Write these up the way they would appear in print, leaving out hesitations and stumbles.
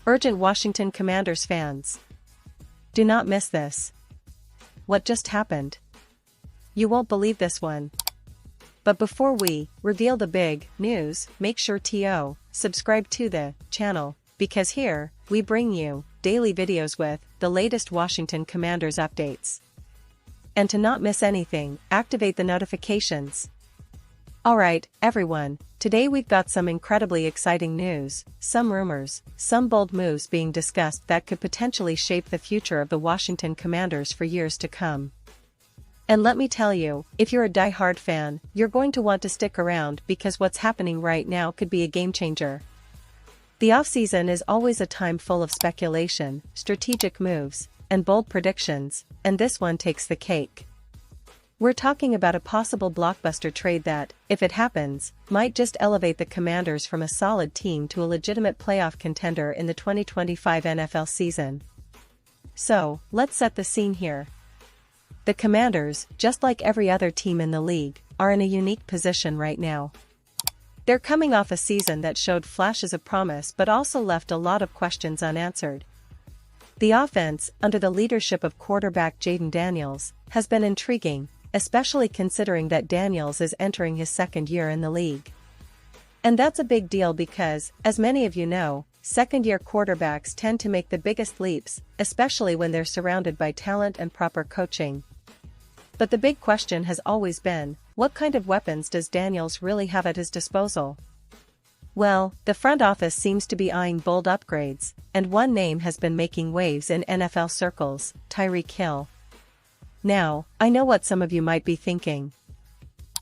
Urgent Washington Commanders fans. Do not miss this. What just happened? You won't believe this one. But before we reveal the big news, make sure to subscribe to the channel, because here, we bring you daily videos with the latest Washington Commanders updates. And to not miss anything, activate the notifications. Alright, everyone, today we've got some incredibly exciting news, some rumors, some bold moves being discussed that could potentially shape the future of the Washington Commanders for years to come. And let me tell you, if you're a die-hard fan, you're going to want to stick around because what's happening right now could be a game-changer. The offseason is always a time full of speculation, strategic moves, and bold predictions, and this one takes the cake. We're talking about a possible blockbuster trade that, if it happens, might just elevate the Commanders from a solid team to a legitimate playoff contender in the 2025 NFL season. So, let's set the scene here. The Commanders, just like every other team in the league, are in a unique position right now. They're coming off a season that showed flashes of promise but also left a lot of questions unanswered. The offense, under the leadership of quarterback Jayden Daniels, has been intriguing, especially considering that Daniels is entering his second year in the league. And that's a big deal because, as many of you know, second-year quarterbacks tend to make the biggest leaps, especially when they're surrounded by talent and proper coaching. But the big question has always been, what kind of weapons does Daniels really have at his disposal? Well, the front office seems to be eyeing bold upgrades, and one name has been making waves in NFL circles, Tyreek Hill. Now, I know what some of you might be thinking.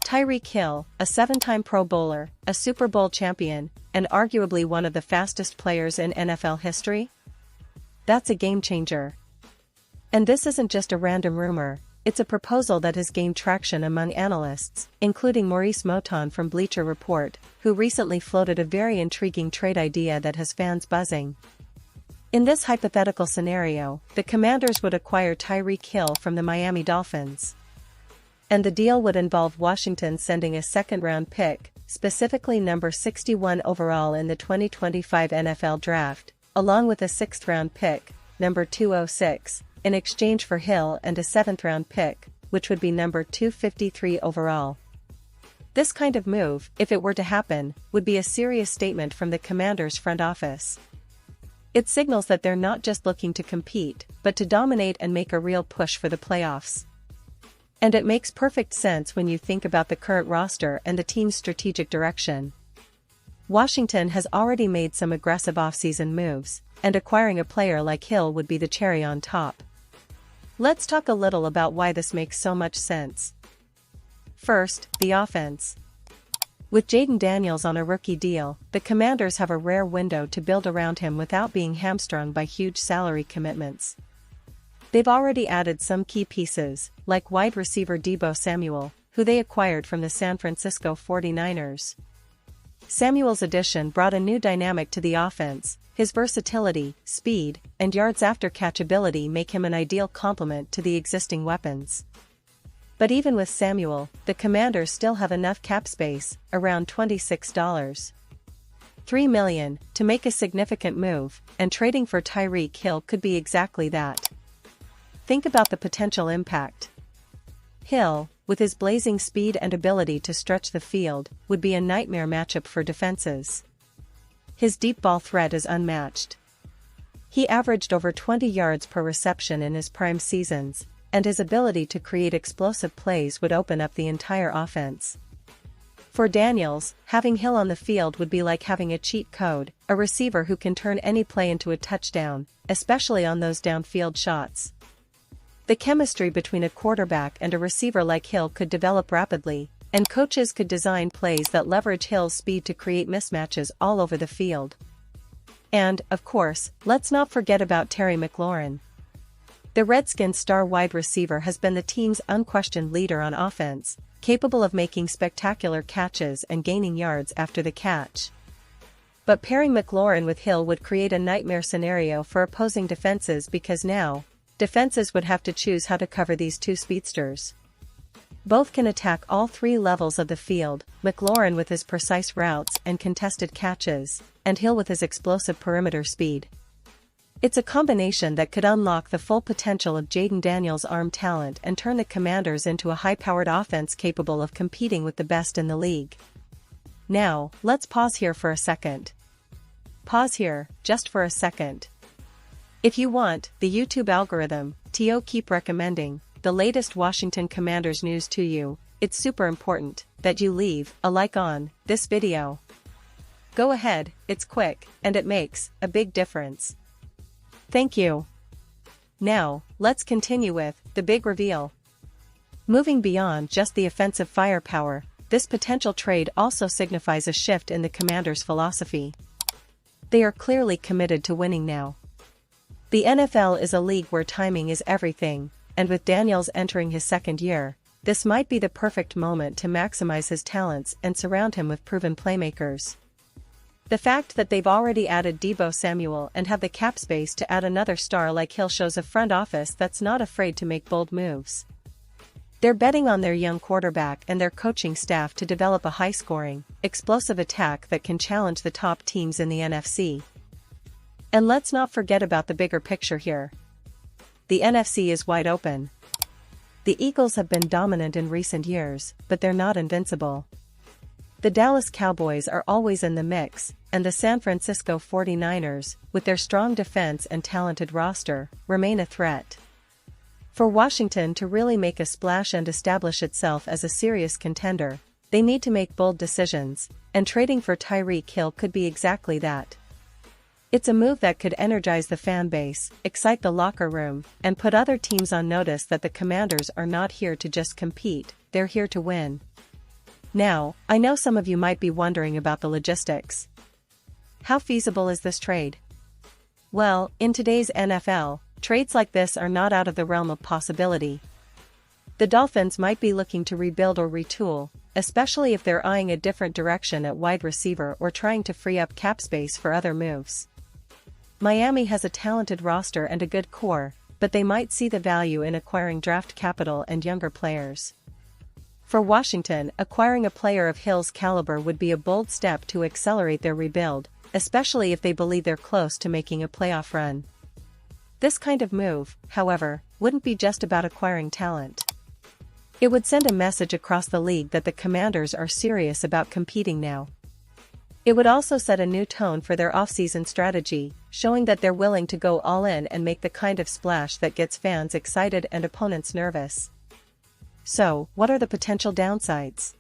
Tyreek Hill, a 7-time Pro Bowler, a Super Bowl champion, and arguably one of the fastest players in NFL history? That's a game-changer. And this isn't just a random rumor, it's a proposal that has gained traction among analysts, including Maurice Moton from Bleacher Report, who recently floated a very intriguing trade idea that has fans buzzing. In this hypothetical scenario, the Commanders would acquire Tyreek Hill from the Miami Dolphins. And the deal would involve Washington sending a second-round pick, specifically number 61 overall in the 2025 NFL Draft, along with a 6th-round pick, number 206, in exchange for Hill and a 7th-round pick, which would be number 253 overall. This kind of move, if it were to happen, would be a serious statement from the Commanders' front office. It signals that they're not just looking to compete, but to dominate and make a real push for the playoffs. And it makes perfect sense when you think about the current roster and the team's strategic direction. Washington has already made some aggressive offseason moves, and acquiring a player like Hill would be the cherry on top. Let's talk a little about why this makes so much sense. First, the offense. With Jayden Daniels on a rookie deal, the Commanders have a rare window to build around him without being hamstrung by huge salary commitments. They've already added some key pieces, like wide receiver Deebo Samuel, who they acquired from the San Francisco 49ers. Samuel's addition brought a new dynamic to the offense. His versatility, speed, and yards after catch ability make him an ideal complement to the existing weapons. But even with Samuel, the Commanders still have enough cap space, around $26.3 million, to make a significant move, and trading for Tyreek Hill could be exactly that. Think about the potential impact. Hill, with his blazing speed and ability to stretch the field, would be a nightmare matchup for defenses. His deep ball threat is unmatched. He averaged over 20 yards per reception in his prime seasons, and his ability to create explosive plays would open up the entire offense. For Daniels, having Hill on the field would be like having a cheat code, a receiver who can turn any play into a touchdown, especially on those downfield shots. The chemistry between a quarterback and a receiver like Hill could develop rapidly, and coaches could design plays that leverage Hill's speed to create mismatches all over the field. And, of course, let's not forget about Terry McLaurin. The Redskins' star wide receiver has been the team's unquestioned leader on offense, capable of making spectacular catches and gaining yards after the catch. But pairing McLaurin with Hill would create a nightmare scenario for opposing defenses because now, defenses would have to choose how to cover these two speedsters. Both can attack all three levels of the field, McLaurin with his precise routes and contested catches, and Hill with his explosive perimeter speed. It's a combination that could unlock the full potential of Jaden Daniels' arm talent and turn the Commanders into a high-powered offense capable of competing with the best in the league. Now, let's pause here for a second. Pause here, just for a second. If you want the YouTube algorithm to keep recommending the latest Washington Commanders news to you, it's super important that you leave a like on this video. Go ahead, it's quick, and it makes a big difference. Thank you. Now, let's continue with the big reveal. Moving beyond just the offensive firepower, this potential trade also signifies a shift in the Commanders' philosophy. They are clearly committed to winning now. The NFL is a league where timing is everything, and with Daniels entering his second year, this might be the perfect moment to maximize his talents and surround him with proven playmakers. The fact that they've already added Deebo Samuel and have the cap space to add another star like Hill shows a front office that's not afraid to make bold moves. They're betting on their young quarterback and their coaching staff to develop a high-scoring, explosive attack that can challenge the top teams in the NFC. And let's not forget about the bigger picture here. The NFC is wide open. The Eagles have been dominant in recent years, but they're not invincible. The Dallas Cowboys are always in the mix, and the San Francisco 49ers, with their strong defense and talented roster, remain a threat. For Washington to really make a splash and establish itself as a serious contender, they need to make bold decisions, and trading for Tyreek Hill could be exactly that. It's a move that could energize the fan base, excite the locker room, and put other teams on notice that the Commanders are not here to just compete, they're here to win. Now, I know some of you might be wondering about the logistics. How feasible is this trade? Well, in today's NFL, trades like this are not out of the realm of possibility. The Dolphins might be looking to rebuild or retool, especially if they're eyeing a different direction at wide receiver or trying to free up cap space for other moves. Miami has a talented roster and a good core, but they might see the value in acquiring draft capital and younger players. For Washington, acquiring a player of Hill's caliber would be a bold step to accelerate their rebuild, especially if they believe they're close to making a playoff run. This kind of move, however, wouldn't be just about acquiring talent. It would send a message across the league that the Commanders are serious about competing now. It would also set a new tone for their offseason strategy, showing that they're willing to go all in and make the kind of splash that gets fans excited and opponents nervous. So, what are the potential downsides?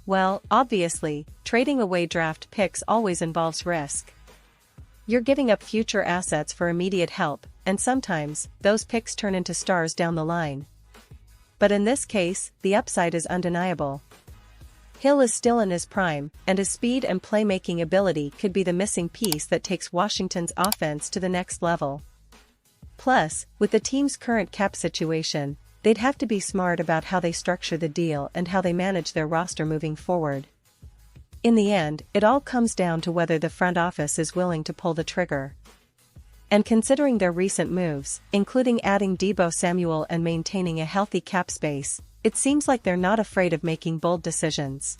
Well, obviously, trading away draft picks always involves risk. You're giving up future assets for immediate help, and sometimes, those picks turn into stars down the line. But in this case, the upside is undeniable. Hill is still in his prime, and his speed and playmaking ability could be the missing piece that takes Washington's offense to the next level. Plus, with the team's current cap situation, they'd have to be smart about how they structure the deal and how they manage their roster moving forward. In the end, it all comes down to whether the front office is willing to pull the trigger. And considering their recent moves, including adding Deebo Samuel and maintaining a healthy cap space, it seems like they're not afraid of making bold decisions.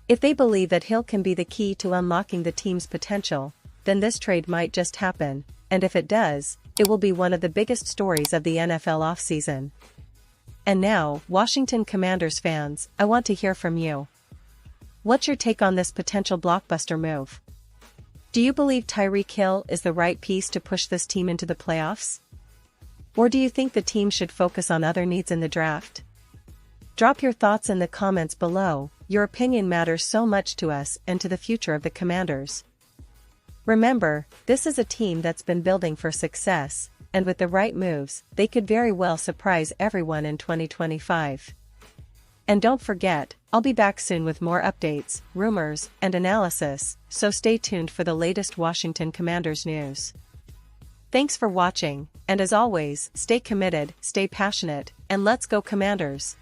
If they believe that Hill can be the key to unlocking the team's potential, then this trade might just happen, and if it does, it will be one of the biggest stories of the NFL offseason. And now, Washington Commanders fans, I want to hear from you. What's your take on this potential blockbuster move? Do you believe Tyreek Hill is the right piece to push this team into the playoffs? Or do you think the team should focus on other needs in the draft? Drop your thoughts in the comments below. Your opinion matters so much to us and to the future of the Commanders. Remember, this is a team that's been building for success, and with the right moves, they could very well surprise everyone in 2025. And don't forget, I'll be back soon with more updates, rumors, and analysis, so stay tuned for the latest Washington Commanders news. Thanks for watching, and as always, stay committed, stay passionate, and let's go Commanders!